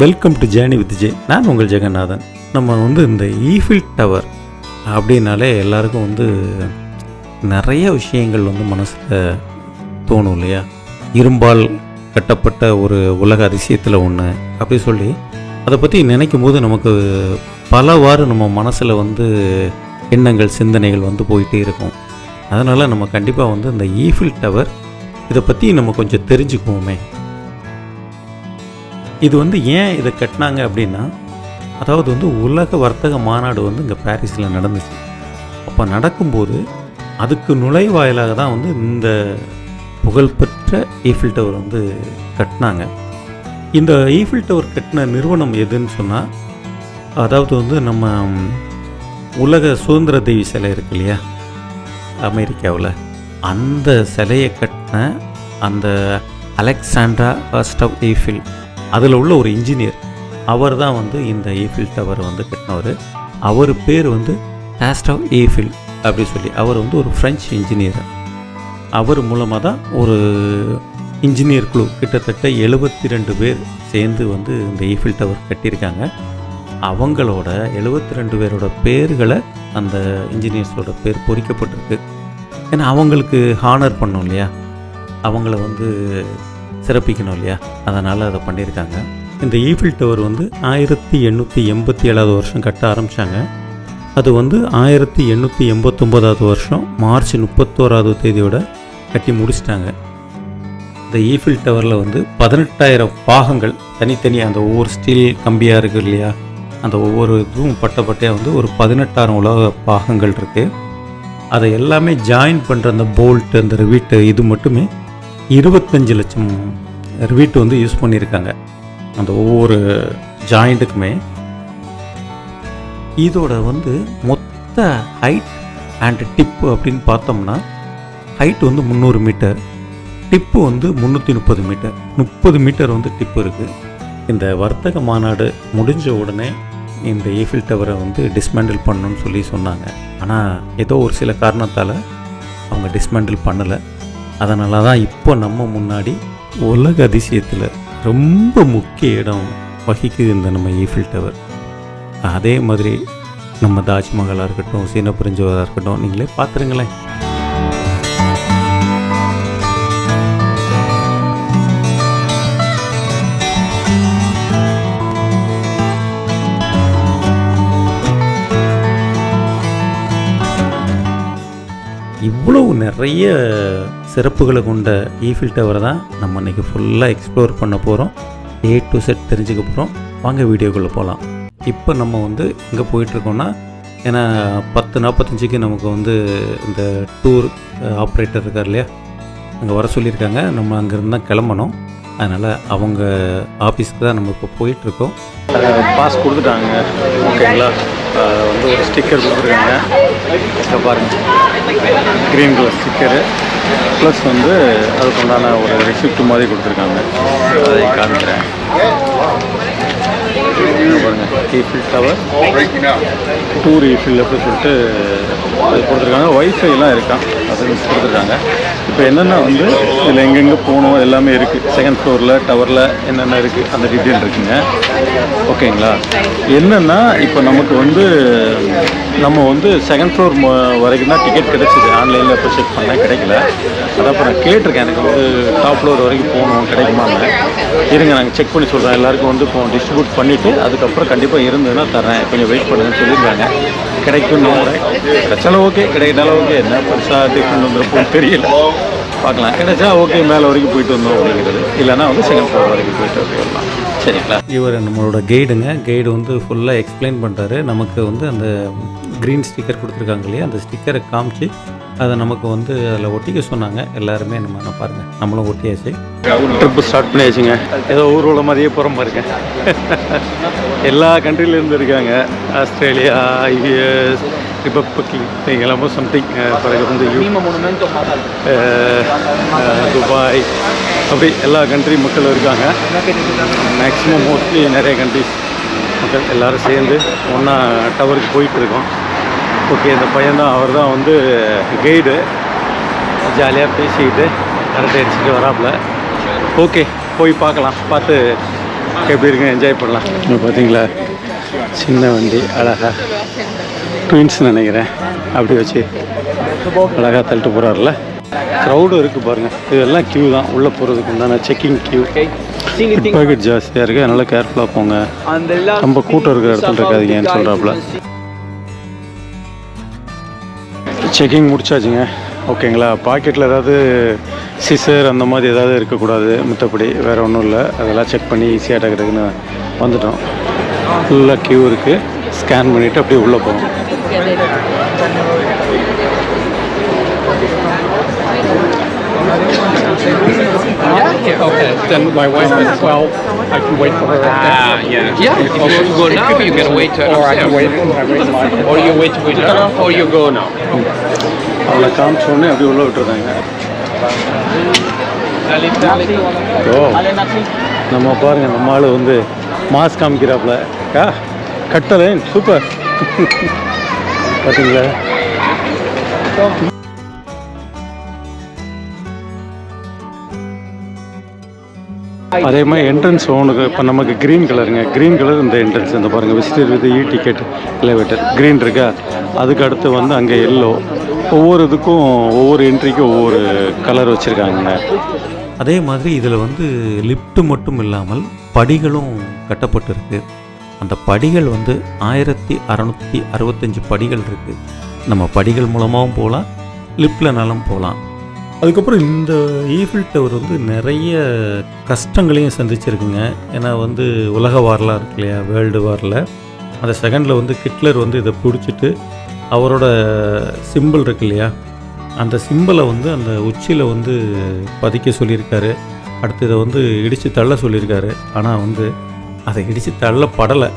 Welcome to journey with J. நான் உங்கள் ஜெகநாதன். நம்ம இந்த ஈஃபில் டவர் அப்படின்னாலே எல்லாருக்கும் நிறைய விஷயங்கள் மனசில் தோணும் இல்லையா? இரும்பால் கட்டப்பட்ட ஒரு உலக அதிசயத்தில் ஒன்று அப்படி சொல்லி அதை பற்றி நினைக்கும் போது நமக்கு பலவாறு நம்ம மனசில் எண்ணங்கள் சிந்தனைகள் போயிட்டே இருக்கும். அதனால் நம்ம கண்டிப்பாக இந்த ஈஃபில் டவர் இதை பற்றி நம்ம கொஞ்சம் தெரிஞ்சுக்குவோமே. இது ஏன் இதை கட்டினாங்க அப்படின்னா, அதாவது உலக வர்த்தக மாநாடு இங்கே பாரிஸில் நடந்துச்சு. அப்போ நடக்கும்போது அதுக்கு நுழைவாயிலாக தான் இந்த புகழ்பெற்ற ஈஃபில் டவர் கட்டினாங்க. இந்த ஈஃபில் டவர் கட்டின நிறுவனம் எதுன்னு சொன்னால், அதாவது நம்ம உலக சுதந்திர தேவி சிலை இருக்கு இல்லையா அமெரிக்காவில், அந்த சிலையை கட்டின அந்த அலெக்சாண்ட்ரா காஸ்டவ் ஈஃபில், அதில் உள்ள ஒரு இன்ஜினியர், அவர் தான் இந்த ஈஃபில் டவர் கட்டினவர். அவர் பேர் காஸ்டவ் ஈஃபில் அப்படி சொல்லி. அவர் ஒரு ஃப்ரெஞ்சு இன்ஜினியர். அவர் மூலமாக தான் ஒரு இன்ஜினியர் குழு கிட்டத்தட்ட 72 பேர் சேர்ந்து இந்த ஈஃபில் டவர் கட்டியிருக்காங்க. அவங்களோட 72 பேரோட பேர்களை அந்த இன்ஜினியர்ஸோட பேர் பொறிக்கப்பட்டிருக்கு. ஏன்னா அவங்களுக்கு ஹானர் பண்ணோம் இல்லையா, அவங்கள சிறப்பிக்கணும் இல்லையா, அதனால் அதை பண்ணியிருக்காங்க. இந்த ஈஃபில் டவர் 1887 வருஷம் கட்ட ஆரம்பித்தாங்க. அது 1889 வருஷம் மார்ச் 31 தேதியோட கட்டி முடிச்சிட்டாங்க. இந்த ஈஃபில் டவரில் 18,000 பாகங்கள் தனித்தனியாக, அந்த ஒவ்வொரு ஸ்டீல் கம்பியாக இருக்குது இல்லையா, அந்த ஒவ்வொரு இதுவும் பட்டையாக ஒரு 18,000 உலக பாகங்கள் இருக்குது. அதை எல்லாமே ஜாயின் பண்ணுற அந்த போல்ட்டு, அந்த ரிவீட்டு, இது மட்டுமே 25 லட்சம் ரிவீட்டு யூஸ் பண்ணியிருக்காங்க அந்த ஒவ்வொரு ஜாயிண்ட்டுக்குமே. இதோட மொத்த ஹைட் அண்ட் டிப்பு அப்படின்னு பார்த்தோம்னா, height 300 metre, dip 330 metre, 30 metre dip இருக்குது. இந்த வர்த்தக மாநாடு முடிஞ்ச உடனே இந்த ஈஃபில் டவரை டிஸ்மேண்டில் பண்ணணும்னு சொல்லி சொன்னாங்க. ஆனால் ஏதோ ஒரு சில காரணத்தால் அவங்க டிஸ்மேண்டில் பண்ணலை. அதனால தான் இப்போ நம்ம முன்னாடி உலக அதிசயத்தில் ரொம்ப முக்கிய இடம் வகிக்குது இந்த நம்ம ஈஃபில் டவர். அதே மாதிரி நம்ம தாஜ்மஹாலாக இருக்கட்டும், சீன பிரிஞ்சுவதாக இருக்கட்டும், நீங்களே பார்த்துருங்களேன். இவ்வளவு நிறைய சிறப்புகளை கொண்ட ஈஃபில் டவரை தான் நம்ம இன்றைக்கி ஃபுல்லாக எக்ஸ்ப்ளோர் பண்ண போகிறோம். A to Z தெரிஞ்சுக்க போகிறோம். வாங்க வீடியோக்குள்ளே போகலாம். இப்போ நம்ம எங்கே போயிட்டுருக்கோன்னா, ஏன்னா 10:45க்கு நமக்கு இந்த டூர் ஆப்ரேட்டர் இருக்கார் இல்லையா, அங்கே வர சொல்லியிருக்காங்க. நம்ம அங்கேருந்து தான் கிளம்பணும். அதனால் அவங்க ஆஃபீஸ்க்கு தான் நம்ம இப்போ போயிட்டுருக்கோம். பாஸ் கொடுத்துட்டாங்க, ஓகேங்களா. ஒரு ஸ்டிக்கர் கொடுத்துருக்காங்க, இங்கே பாருங்கள், க்ரீன் கலர் ஸ்டிக்கரு. ப்ளஸ் அதுக்குண்டான ஒரு ரெசிப்ட் மாதிரி கொடுத்துருக்காங்க, அதை காமிக்கிறேன். பாருங்கள், ஈஃபில் டவர் டூர் ஈஃபில் அப்படின்னு சொல்லிட்டு அது கொடுத்துருக்காங்க. வைஃபைலாம் இருக்கான், அது கொடுத்துருக்காங்க. இப்போ என்னென்னா இதில் எங்கெங்கே போகணும் எல்லாமே இருக்குது. செகண்ட் ஃப்ளோரில் டவரில் என்னென்ன இருக்குது அந்த டீட்டெயில் இருக்குங்க, ஓகேங்களா. என்னென்னா இப்போ நமக்கு நம்ம செகண்ட் ஃப்ளோர் வரைக்கும் தான் டிக்கெட் கிடச்சிது. ஆன்லைனில் இப்போ செக் பண்ணால் கிடைக்கல. அதை அப்போ நான் கேட்டிருக்கேன், எனக்கு டாப் ஃப்ளோர் வரைக்கும் போகணும், கிடைக்குமான்னு. இருங்க நாங்கள் செக் பண்ணி சொல்கிறேன். எல்லாருக்கும் இப்போ டிஸ்ட்ரிபியூட் பண்ணிவிட்டு அதுக்கப்புறம் கண்டிப்பாக இருந்ததுன்னா தரேன், கொஞ்சம் வெயிட் பண்ணுங்கன்னு சொல்லியிருக்காங்க. கிடைக்கும்னு நம்புகிறேன். கிடைச்சாலும் ஓகே, கிடைக்கிட்டாலும் ஓகே. என்ன பெருசாக டிஃப்ரெண்ட் வந்துருப்போம் தெரியல, பார்க்கலாம். கிடைச்சா ஓகே, மேலே வரைக்கும் போயிட்டு வந்தோம் அப்படிங்கிறது. இல்லைனா செகண்ட் ஃப்ளோர் வரைக்கும் போயிட்டு வரலாம், சரிங்களா. இவர் நம்மளோட கைடுங்க. கைடு ஃபுல்லாக எக்ஸ்பிளைன் பண்ணுறாரு. நமக்கு அந்த க்ரீன் ஸ்டிக்கர் கொடுத்துருக்காங்க இல்லையா, அந்த ஸ்டிக்கரை காமிச்சு அதை நமக்கு அதில் ஒட்டிக்க சொன்னாங்க. எல்லாருமே நம்ம பாருங்கள், நம்மளும் ஒட்டியாச்சு. Trip start பண்ணியாச்சுங்க. ஏதோ ஊர்வலம் மாதிரியே போகிற மாதிரி இருக்கேன். எல்லா கண்ட்ரிலேருந்து இருக்காங்க. ஆஸ்திரேலியா, யுஎஸ், ரிப்பப்ளிக் எல்லாமே சம்திங், துபாய், அப்படி எல்லா கண்ட்ரி மக்கள் இருக்காங்க. மேக்ஸிமம் மோஸ்ட்லி நிறைய கண்ட்ரிஸ் மக்கள் எல்லோரும் சேர்ந்து ஒன்றா டவருக்கு போயிட்டுருக்கோம். ஓகே, இந்த பையன்தான், அவர் தான் கைடு. ஜாலியாக பேசிக்கிட்டு கரெக்டாக அடிச்சுட்டு வராப்புல. ஓகே, போய் பார்க்கலாம். பார்த்து எப்படி இருக்குன்னு என்ஜாய் பண்ணலாம். இப்போ பார்த்தீங்களா சின்ன வண்டி அழகாக ட்வின்ஸ் நினைக்கிறேன் அப்படி வச்சு அழகாக தள்ளிட்டு போகிறாருல. க்ரௌடும் இருக்குது பாருங்கள். இதெல்லாம் க்யூ தான் உள்ளே போகிறதுக்கு உண்டான செக்கிங் க்யூ. பாக்கெட் ஜாஸ்தியாக இருக்குது, அதனால் கேர்ஃபுல்லாக போங்க, ரொம்ப கூட்டம் இருக்கிற இடத்துல இருக்காதீங்கன்னு சொல்கிறாப்புல. செக்கிங் முடிச்சாச்சுங்க. ஓகேங்களா, பாக்கெட்டில் ஏதாவது சிசர் அந்த மாதிரி ஏதாவது இருக்கக்கூடாது, மற்றபடி வேறு ஒன்றும் இல்லை. அதெல்லாம் செக் பண்ணி ஈஸியாக டக்குன்னு வந்துட்டோம். ஃபுல்லாக க்யூ இருக்குது. ஸ்கேன் பண்ணிவிட்டு அப்படியே உள்ளே போவோம். Okay, then my wife at 12, I can wait for her. Yeah, if you go now, you can wait Or I can wait. or you wait with her, or you go now. அவளை காமிச்சோடனே அப்படியே உள்ளே விட்டுருந்தாங்க. ஓ, நம்ம பாருங்கள், நம்ம ஆள் வந்து mask காமிக்கிறாப்புல. கட்டலை super. பார்த்தீங்களா, அதே மாதிரி என்ட்ரன்ஸ் ஓனுக்கு இப்போ நமக்கு க்ரீன் கலருங்க. க்ரீன் கலர் இந்த என்ட்ரன்ஸ் இந்த பாருங்கள், visitor with ticket elevator green இருக்கா. அதுக்கு அடுத்து வந்து அங்கே எல்லோ. ஒவ்வொரு இதுக்கும் ஒவ்வொரு என்ட்ரிக்கும் ஒவ்வொரு கலர் வச்சுருக்காங்க. அதே மாதிரி இதில் வந்து லிஃப்ட்டு மட்டும் இல்லாமல் படிகளும் கட்டப்பட்டிருக்கு. அந்த படிகள் வந்து 1665 படிகள் இருக்குது. நம்ம படிகள் மூலமாகவும் போகலாம், லிஃப்ட்லனாலும் போகலாம். அதுக்கப்புறம் இந்த ஈஃபில் டவர் வந்து நிறைய கஷ்டங்களையும் சந்திச்சிருக்குங்க. ஏன்னா வந்து உலக வாரெலாம் இருக்கு இல்லையா, வேர்ல்டு வாரில் அந்த செகண்டில் வந்து ஹிட்லர் வந்து இதை பிடிச்சிட்டு அவரோட சிம்பிள் இருக்கு இல்லையா, அந்த சிம்பிளை வந்து அந்த உச்சியில் வந்து பதிக்க சொல்லியிருக்காரு. அடுத்து இதை வந்து இடித்து தள்ள சொல்லியிருக்காரு. ஆனால் வந்து அதை இடித்து தள்ளப்படலை,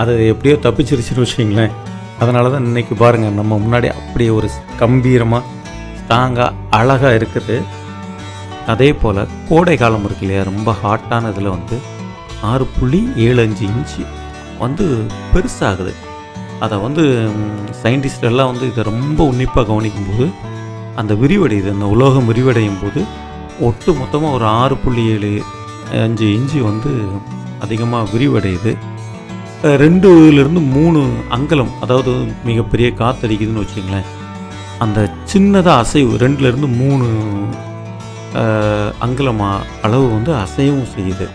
அதை எப்படியோ தப்பிச்சிருச்சுன்னு வச்சிங்களேன். அதனால தான் இன்றைக்கி பாருங்கள் நம்ம முன்னாடி அப்படியே ஒரு கம்பீரமாக ஸ்ட்ராங்காக அழகாக இருக்குது. அதே போல் கோடை காலம் இருக்கு இல்லையா, ரொம்ப ஹாட்டான இதில் வந்து 6.75 இன்ச்சு வந்து பெருசாகுது. அதை வந்து சயின்டிஸ்ட் எல்லாம் வந்து இதை ரொம்ப உன்னிப்பாக கவனிக்கும்போது அந்த விரிவடையுது. அந்த உலோகம் விரிவடையும் போது ஒட்டு மொத்தமாக ஒரு 6.75 இன்ச்சு வந்து அதிகமாக விரிவடையுது. 2லேருந்து 3 அங்கலம், அதாவது மிகப்பெரிய காற்றடிக்குதுன்னு வச்சுங்களேன். அந்த சின்னதாக அசைவு 2லேருந்து 3 அங்கலம் அளவு வந்து அசைவும் செய்யுது.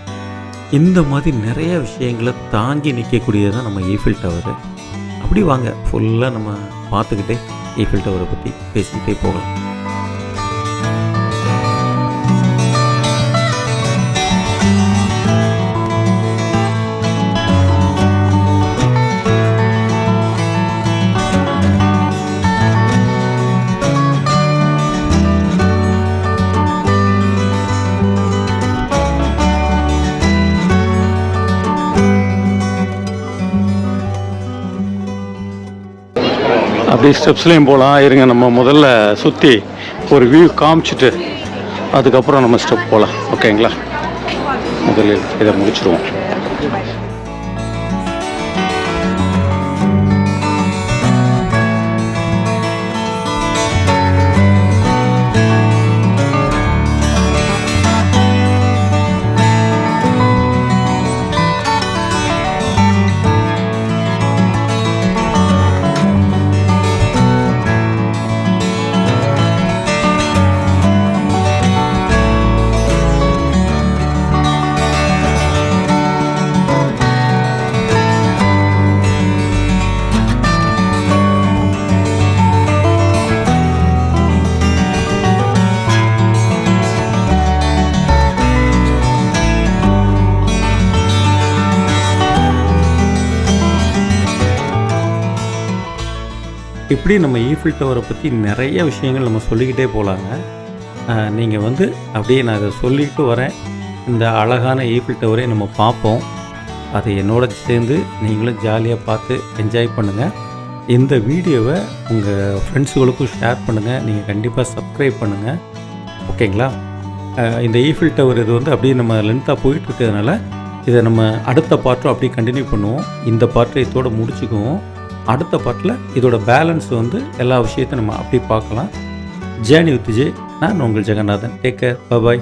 இந்த மாதிரி நிறைய விஷயங்களை தாங்கி நிற்கக்கூடியது தான் நம்ம ஈஃபில் டவர். அப்படி வாங்க ஃபுல்லாக நம்ம பார்த்துக்கிட்டே ஈஃபில் டவரை பற்றி பேசிக்கிட்டே போகலாம். அப்படி ஸ்டெப்ஸ்லேயும் போகலாம். இருங்க, நம்ம முதல்ல சுற்றி ஒரு வியூ காமிச்சிட்டு அதுக்கப்புறம் நம்ம ஸ்டெப் போகலாம். ஓகேங்களா, முதலில் இதை முடிச்சிடுவோம். இப்படி நம்ம ஈஃபில் டவரை பற்றி நிறைய விஷயங்கள் நம்ம சொல்லிக்கிட்டே போகலாங்க. நீங்கள் வந்து அப்படியே நான் இதை சொல்லிட்டு வரேன். இந்த அழகான ஈஃபில் டவரை நம்ம பார்ப்போம். அதை என்னோட சேர்ந்து நீங்களும் ஜாலியாக பார்த்து என்ஜாய் பண்ணுங்கள். இந்த வீடியோவை உங்கள் ஃப்ரெண்ட்ஸுகளுக்கும் ஷேர் பண்ணுங்கள். நீங்கள் கண்டிப்பாக சப்ஸ்கிரைப் பண்ணுங்கள். ஓகேங்களா, இந்த ஈஃபில் டவர் இது வந்து அப்படியே நம்ம லென்த்தாக போயிட்டுருக்கிறதுனால இதை நம்ம அடுத்த பார்ட்டும் அப்படியே கண்டினியூ பண்ணுவோம். இந்த பார்ட்டை இதோட முடிச்சுக்குவோம். அடுத்த பார்ட்டில் இதோட பேலன்ஸ் வந்து எல்லா விஷயத்தையும் நம்ம அப்படியே பார்க்கலாம். ஜேர்னி வித் ஜே, நான் உங்கள் ஜெகநாதன். டேக் கேர், பாய்.